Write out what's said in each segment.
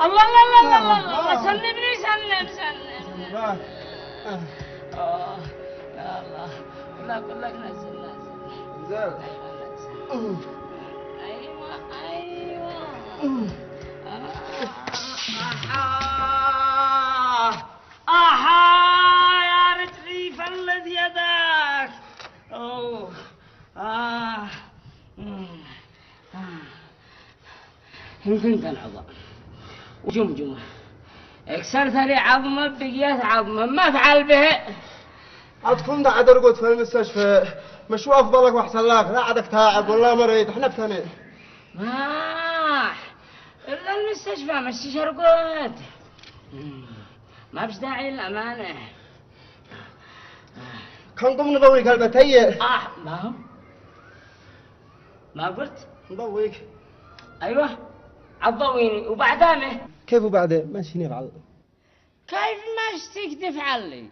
الله الله الله الله الله سلمني سلم يا الله كلك نزل ايوه يا رجلي فلت يدك يمكن تنعض وجمجمه اكسرت لي عظمه بقيت عظمه ما افعل به. عدكم ده عدرقت في المستشفى مش افضلك واحسن لك لا عدك تعب ولا مريض احنا بثاني ما الا المستشفى مش شرقوت ما بش داعي للامانه. كان ضمن ضويك هالبتيه ما قلت نضويك ايوه عضويني وبعدامه كيف وبعدين ماشي نفعل كيف ما اشتيك تفعل لي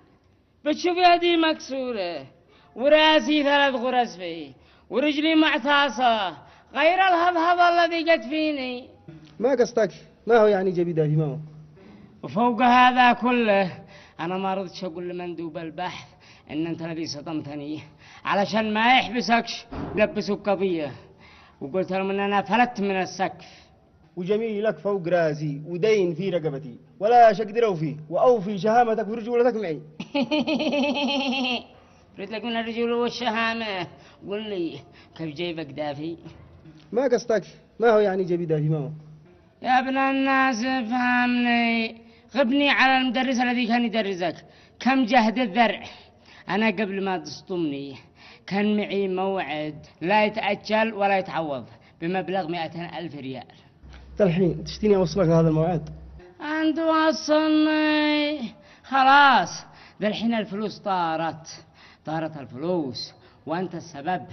بتشوف يدي مكسوره وراسي 3 غرز فيه ورجلي معتصه غير الهضهض الذي قد فيني. ما قصدك ما هو يعني جبيده في ما هو وفوق هذا كله انا ما رضيتش اقول لمندوب البحث ان انت الذي صدمتني علشان ما يحبسكش لبسوك قضيه وقلت لهم ان انا فلت من السقف وجميل لك فوق راسي ودين في رقبتي ولا شقدر اوفيه واوفي شهامتك ورجولتك معي. ريت لك من الرجول والشهامه قل لي كيف جيبك دافي؟ ما قصدك ما هو يعني جيبي دافي ما هو يا ابن الناس افهمني غبني على المدرس الذي كان يدرسك كم جهد الذرع. انا قبل ما تصطمني كان معي موعد لا يتأجل ولا يتعوض بمبلغ 200,000 ريال. الحين تشتيني اوصلك لهذا الموعد؟ انت وصلني خلاص ذا الحين الفلوس طارت الفلوس وانت السبب.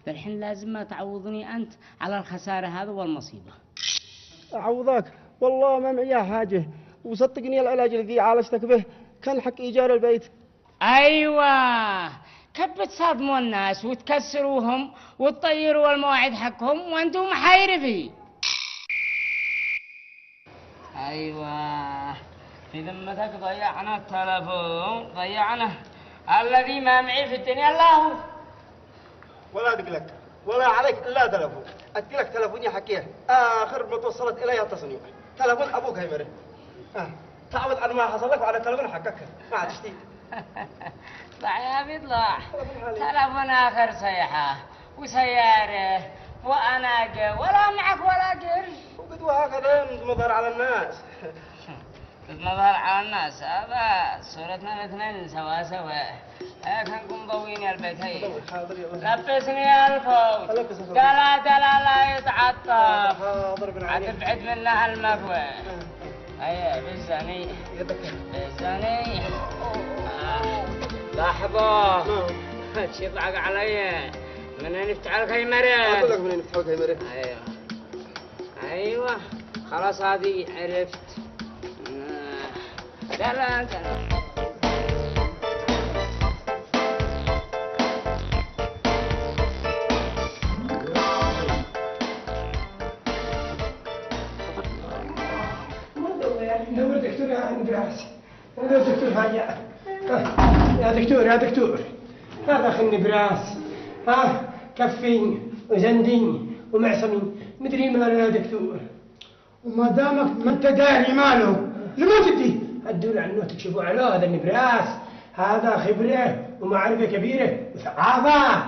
ذا الحين لازم ما تعوضني انت على الخسارة هذا والمصيبة. اعوضك والله ما معي حاجة وصدقني العلاج الذي عالجتك به كان حق ايجار البيت. ايوه كيف بتصادموا الناس وتكسروهم وتطيروا المواعيد حقهم وانتم محايرفي. ايوه في ذمتك ضيعنا التلفون ضيعنا الذي ما معي في الدنيا الا هو. ولا دقلك ولا عليك الا تلفون اديلك تلفوني حكيه اخر ما توصلت الي التصنيع تلفون ابوك هيمره تعود عن ما حصل لك وعلى تلفون حقك ما عاد تشتي. طلع يا بيطلع تلفون اخر صيحه وسياره واناقه ولا معك ولا قرش وقد وهكذا مظهر على الناس. مظهر على الناس هذا صورتنا الاثنين سوا كنكم ضويني البيتين لبسني الفوت لا يتعطف عتبعد منها المكوى. هيا بالزني بالزني لحظة شي ضعق علي من نفتح الخيمرة. اقول لك من نفتح الخيمرة. ايوه خلاص هذه عرفت. لا انت دور دكتور يا نبراس دور دكتور هيا يا دكتور هذا اخي النبراس كفين وزندين ومعصمين مدري ماله يا دكتور. وما دامك ما انت داري ماله لما تدي الدول عنه تكشفوا على هذا النبراس هذا خبره ومعرفه كبيره وثقافه.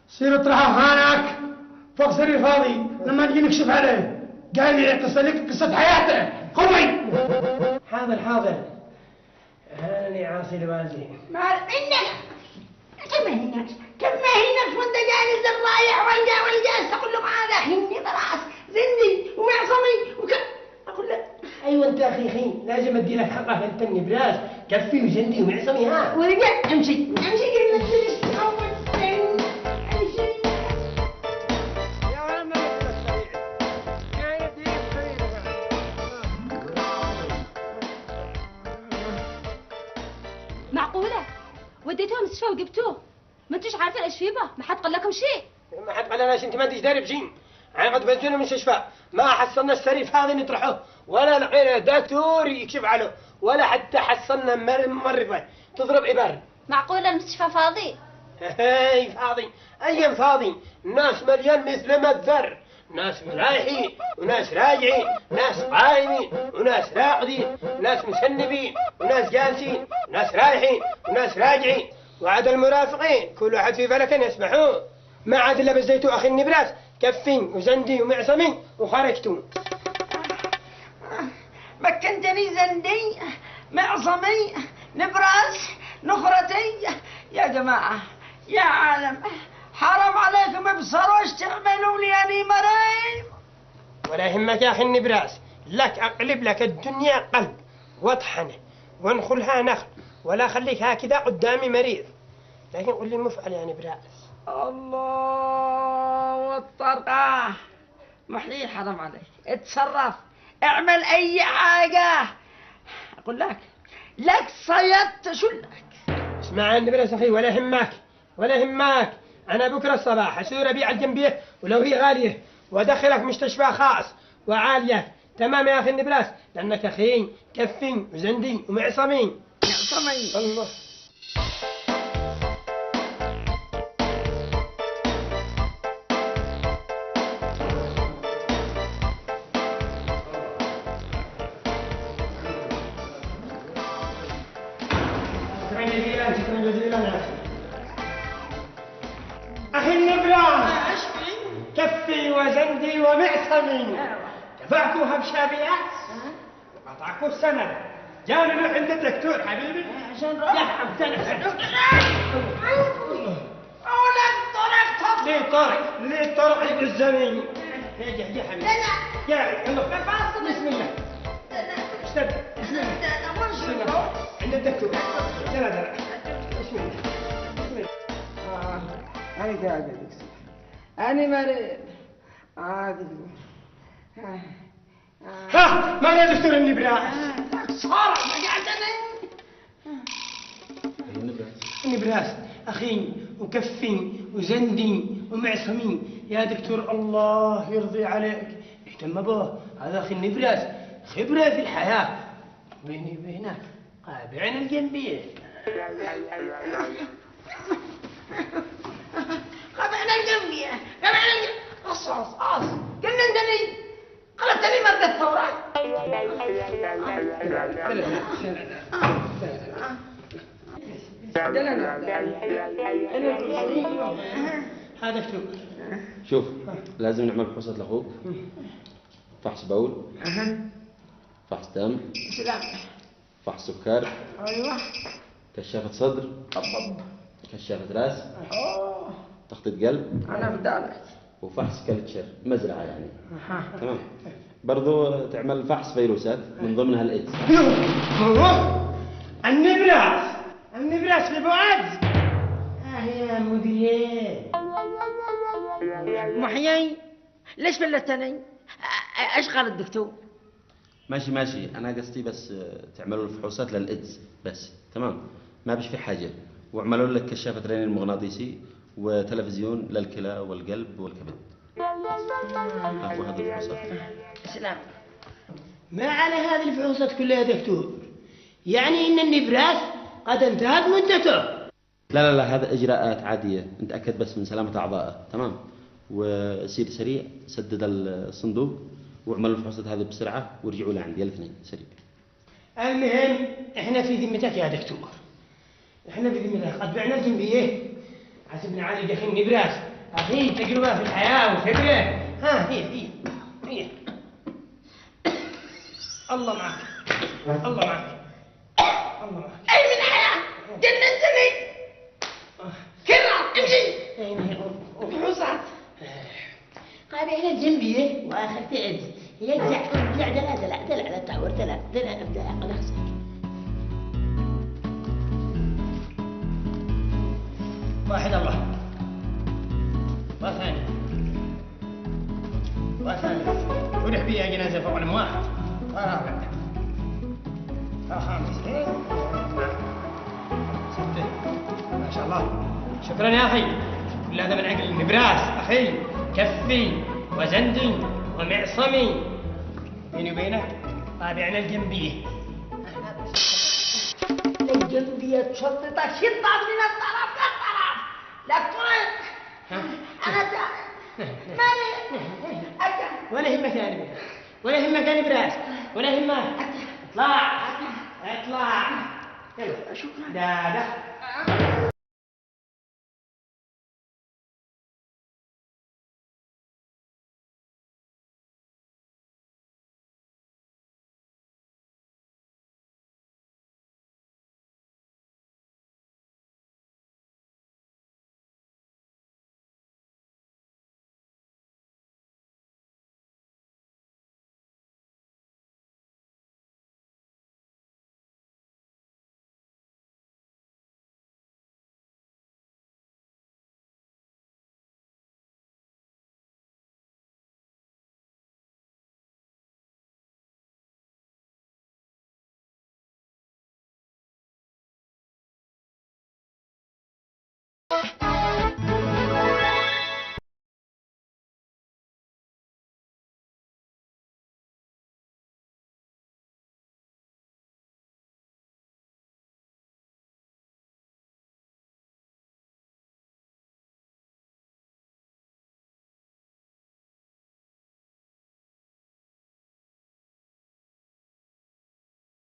سير اطرحه خانك فوق سرير فاضي لما نجي نكشف عليه قال لي قصه حياته قوي. حاضر هاني عاصي لوازي ما عندك كم ما هناك وانت جالس الرايح والجالس تقول له هذا هني براس زندي ومعصمي اقول له ايوه انت اخي لازم ادي لك حقك انت النبراس كفي وزندي ومعصمي ورجع امشي قبل ما تجلس اول سن امشي. معقولة وديتوه المستشفى وجبتوه ما انتوش عارفين ايش فيه ما حد قال لكم شيء؟ ما حد قال لنا انت ما انتش داري بشيء. قد بنزين المستشفى ما حصلنا السرير هذا نطرحه ولا لقينا دكتور يكشف عليه ولا حتى حصلنا ممرضة تضرب إبر. معقولة المستشفى فاضي؟ هاي فاضي، أيام فاضي، الناس مليان مثل ما الذر، ناس رايحين وناس راجعين، ناس قايمين وناس راقدين، ناس مسنبين وناس جالسين، وناس رايحين وناس راجعين، وعد المرافقين كل واحد في فلك يسمحون، ما عاد إلا بزيتوا أخي النبراس كفين وزندي ومعصمي وخرجتوا. مكنتني زندي معصمي نبراس نخرتي. يا جماعة يا عالم حرام عليكم ابصروا ايش تعملوا لي اني مريض. ولا يهمك يا أخي النبراس، لك أقلب لك الدنيا قلب واطحنه وانخلها نخل ولا خليك هكذا قدامي مريض، لكن قل لي مفعل يا نبراس. الله والطرقة محلي حرام عليك اتصرف اعمل اي حاجة. اقول لك صيدت شلك. اسمع يا نبراس أخي ولا يهمك ولا يهمك، أنا بكرة الصباح أسير أبيع الجنبية ولو هي غالية وأدخلك مستشفى خاص وعالية. تمام يا أخي النبراس، لأنك أخي كفين وزندي ومعصمين. معصمي الله. شكرا جزيلا يا أخي. أخي النبراس كفي وزندي ومعصمي دفعكوها بشابيات قطعكوا السند جاني نروح عند الدكتور حبيبي عشان روح يا أولاد طرق ليه طارق ليه طارق عند الزمين يا حبيبي يا يلا بسم الله اشتد بسم الله عند الدكتور لا بسم الله أنا قاعد أنا مريض عادي. ها ما يا دكتور النبراس صار قاعد النبراس أخي وكفي وزندي ومعصمي يا دكتور الله يرضي عليك اهتم به، هذا أخي النبراس خبرة في الحياة بيني وبينك قابعنا الجنبية. قبعنا الجنبية قصص قلنا انتني قلتني مرد الثورة. هذا دكتور شوف لازم نعمل فحوصات لاخوك، فحص بول، فحص دم، سلام. فحص سكر، ايوه كشافة صدر، كشافة راس، تخطيط قلب، انا بدالك وفحص كلتشر مزرعة يعني. تمام. برضو تعمل فحص فيروسات من ضمنها الايدز. النبراس في بعد يا مدير محيي ليش بلتني؟ ايش قال الدكتور؟ ماشي انا قصدي بس تعملوا الفحوصات للايدز بس. تمام. ما بش في حاجة، واعملوا لك كشافة رنين مغناطيسي وتلفزيون للكلى والقلب والكبد. هذا الفحوصات. سلام. ما على هذه الفحوصات كلها يا دكتور؟ يعني ان النبراس قد انتهت مدته. لا هذا اجراءات عاديه، نتاكد بس من سلامه اعضائه. تمام. وسير سريع، سدد الصندوق واعملوا الفحوصات هذه بسرعه وارجعوا لعندي الاثنين سريع. المهم احنا في ذمتك يا دكتور، احنا في ذمتك، قد بعنا الجنبيه حسبنا عليك اخي النبراس، اخي تجربه في الحياه وخبره. ها هي الله معك الله معك الله معك. اي من حياة جننتني. كرر امشي. فحوصات قال إلى الجنبية وآخر تعد هي دلع لا تعور دلع ابدأ عقل أخسك. واحد الله وثاني فرح بيها جنازة فوق الأموات ورابع وخامس ستة. ما شاء الله. شكرا يا أخي، كل هذا من عقل النبراس أخي كفي وزندي ومعصمي. بيني وبينك طابعنا الجنبية. الجنبية تشططك شطط من الطرف للطرف. لا تطرد. أنا مالي. ولا يهمك يا نبي، ولا يهمك يا نبراس، ولا يهمك. اطلع اطلع. يلا. شكرا. دادا.